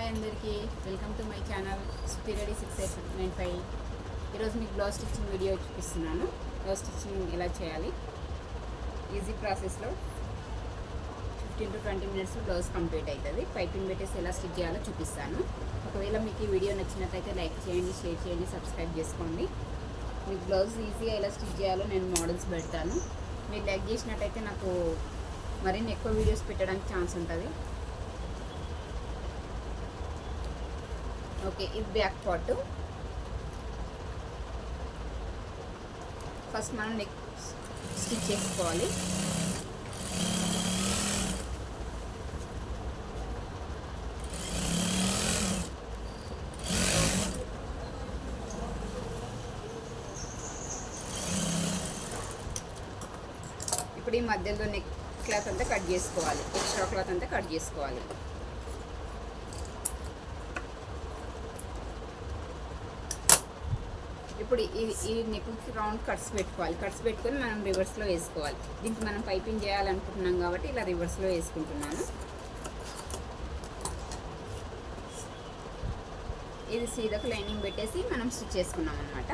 Hi అందరికీ, welcome to my channel స్పిరెడీ 6895. ఈరోజు మీకు బ్లౌజ్ స్టిచ్చింగ్ వీడియో చూపిస్తున్నాను. బ్లౌజ్ స్టిచ్చింగ్ ఎలా చేయాలి, ఈజీ ప్రాసెస్లో 15 to 20 మినిట్స్లో బ్లౌజ్ కంప్లీట్ అవుతుంది. పైపింగ్ పెట్టేసి ఎలా స్టిచ్ చేయాలో చూపిస్తాను. ఒకవేళ మీకు ఈ వీడియో నచ్చినట్లయితే లైక్ చేయండి, షేర్ చేయండి, సబ్స్క్రైబ్ చేసుకోండి. మీకు బ్లౌజ్ ఈజీగా ఎలా స్టిచ్ చేయాలో నేను మోడల్స్ పెడతాను. మీరు లైక్ చేసినట్టయితే నాకు మరిన్ని ఎక్కువ వీడియోస్ పెట్టడానికి ఛాన్స్ ఉంటుంది. ఓకే, ఇది బ్యాక్ పార్ట్. ఫస్ట్ మనం నెక్ స్టిచ్ చేసుకోవాలి. ఇప్పుడు ఈ మధ్యలో నెక్ క్లాత్ అంతా కట్ చేసుకోవాలి, ఎక్స్ట్రా క్లాత్ అంతా కట్ చేసుకోవాలి. ఇప్పుడు ఈ నెక్కి రౌండ్ కట్స్ పెట్టుకోవాలి. కట్స్ పెట్టుకొని మనం రివర్స్లో వేసుకోవాలి. దీనికి మనం పైపింగ్ చేయాలనుకుంటున్నాం కాబట్టి ఇలా రివర్స్లో వేసుకుంటున్నాను. ఇది సీదాకు లైనింగ్ పెట్టేసి మనం స్టిచ్ చేసుకున్నాం అనమాట.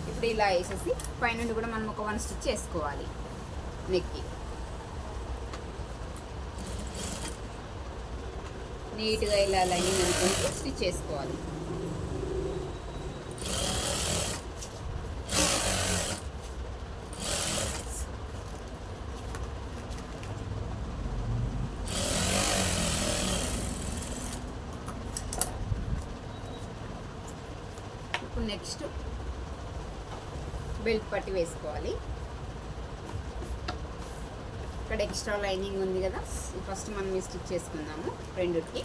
ఇప్పుడు ఇలా వేసేసి పైన కూడా మనం ఒక 1 స్టిచ్ చేసుకోవాలి నెక్కి. నీట్గా ఇలా లైనింగ్ అనుకుంటూ స్టిచ్ చేసుకోవాలి. ఇప్పుడు నెక్స్ట్ బెల్ట్ పట్టి వేసుకోవాలి. ఇక్కడ ఎక్స్ట్రా లైనింగ్ ఉంది కదా, ఫస్ట్ మనం స్టిచ్ చేసుకుందాము రెండుకి.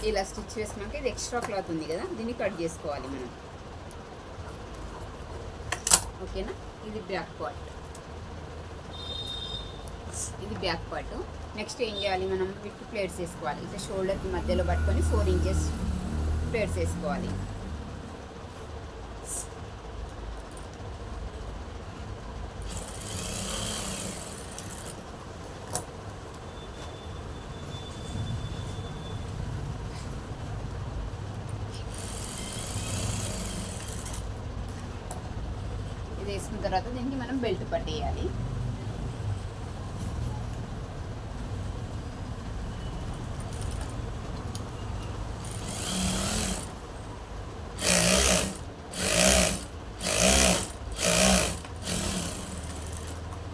ఇలా స్టిచ్ చేసుకున్నాక ఇది ఎక్స్ట్రా క్లాత్ ఉంది కదా, దీన్ని కట్ చేసుకోవాలి మనం. ఓకేనా, ఇది బ్యాక్ పార్ట్. ఇది బ్యాక్ పార్ట్. నెక్స్ట్ ఏం చేయాలి, మనం విత్ ప్లేట్స్ వేసుకోవాలి. ఇట్లా షోల్డర్కి మధ్యలో పట్టుకొని 4 ఇంచెస్ ప్లేట్స్ వేసుకోవాలి. వేసుకున్న తర్వాత దీనికి మనం బెల్ట్ పట్టేయాలి.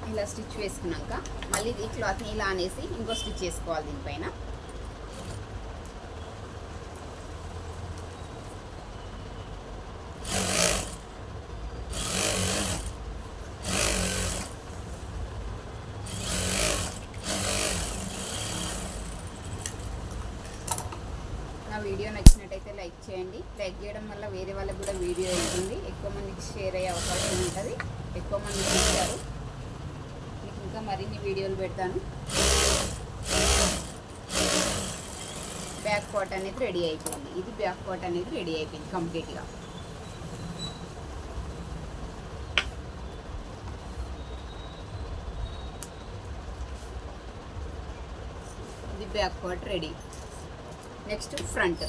ఇలా స్టిచ్ వేసుకున్నాక మళ్ళీ ఈ క్లాత్ని ఇలా అనేసి ఇంకో స్టిచ్ చేసుకోవాలి దీనిపైన. నా వీడియో నచ్చినట్టయితే లైక్ చేయండి. లైక్ చేయడం వల్ల వేరే వాళ్ళకి కూడా వీడియో వెళ్తుంది, ఎక్కువ మందికి షేర్ అయ్యే అవకాశం ఉంటుంది. ఎక్కువ మంది చూస్తారు. మీకు ఇంకా మరిన్ని వీడియోలు పెడతాను. బ్యాక్ పార్ట్ అనేది రెడీ అయిపోయింది. ఇది బ్యాక్ పార్ట్ అనేది రెడీ అయిపోయింది కంప్లీట్గా. ఇది back part ready. Next front.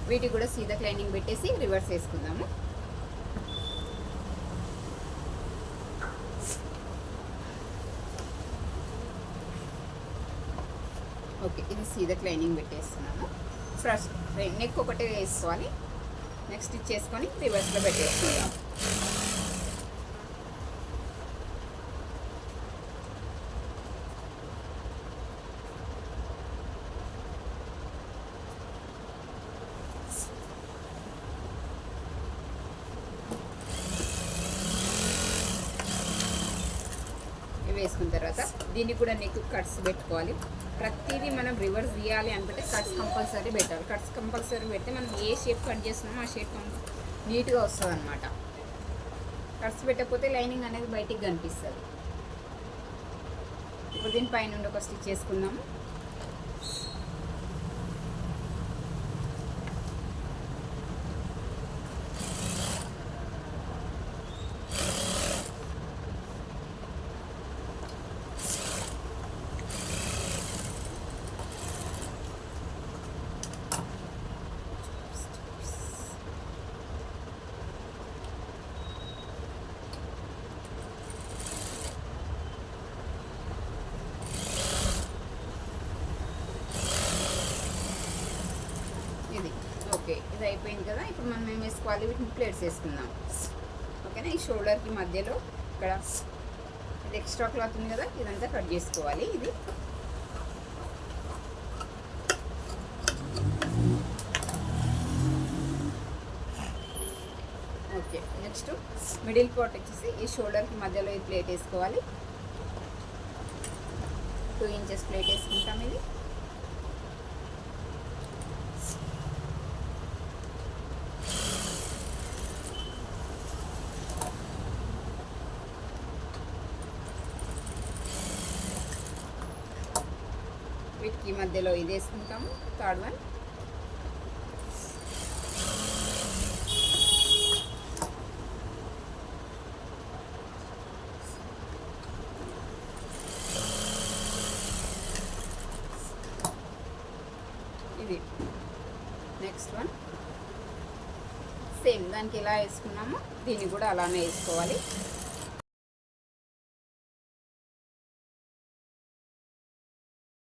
వీటికి కూడా సీదా లైనింగ్ పెట్టేసి రివర్స్ వేసుకుందాము. ఓకే, ఇది సీదా లైనింగ్ పెట్టేస్తున్నాము. ఫస్ట్ నెక్ ఒకటే వేసుకోవాలి. నెక్స్ట్ ఇచ్చేసుకొని రివర్స్లో పెట్టేసుకుందాం. వేసుకున్న తర్వాత దీన్ని కూడా నెక్ కట్స్ పెట్టుకోవాలి. ప్రతిదీ మనం రివర్స్ తీయాలి అనుకుంటే కట్స్ కంపల్సరీ పెట్టాలి. కట్స్ కంపల్సరీ పెడితే మనం ఏ షేప్ కట్ చేస్తున్నామో ఆ షేప్ నీట్గా వస్తుంది అనమాట. కట్స్ పెట్టకపోతే లైనింగ్ అనేది బయటికి కనిపిస్తుంది. ఇప్పుడు దీని పైన ఒక స్టిచ్ చేసుకుందాము. ఓకే, ఇది అయిపోయింది కదా. ఇప్పుడు మనం ఏం వేసుకోవాలి, వీటిని ప్లేట్స్ వేసుకుందాం. ఓకేనా. ఈ షోల్డర్కి మధ్యలో ఇక్కడ ఇది ఎక్స్ట్రా క్లాత్ ఉంది కదా, ఇదంతా కట్ చేసుకోవాలి. ఇది ఓకే. నెక్స్ట్ మిడిల్ పార్ట్ వచ్చేసి ఈ షోల్డర్కి మధ్యలో ఈ ప్లేట్ వేసుకోవాలి. 2 ఇంచెస్ ప్లేట్ వేసుకుంటాం. ఇది వీటికి మధ్యలో ఇది వేసుకుంటాము. థర్డ్ వన్ ఇది. నెక్స్ట్ వన్ సేమ్ దానికి ఎలా వేసుకున్నామో దీన్ని కూడా అలానే వేసుకోవాలి.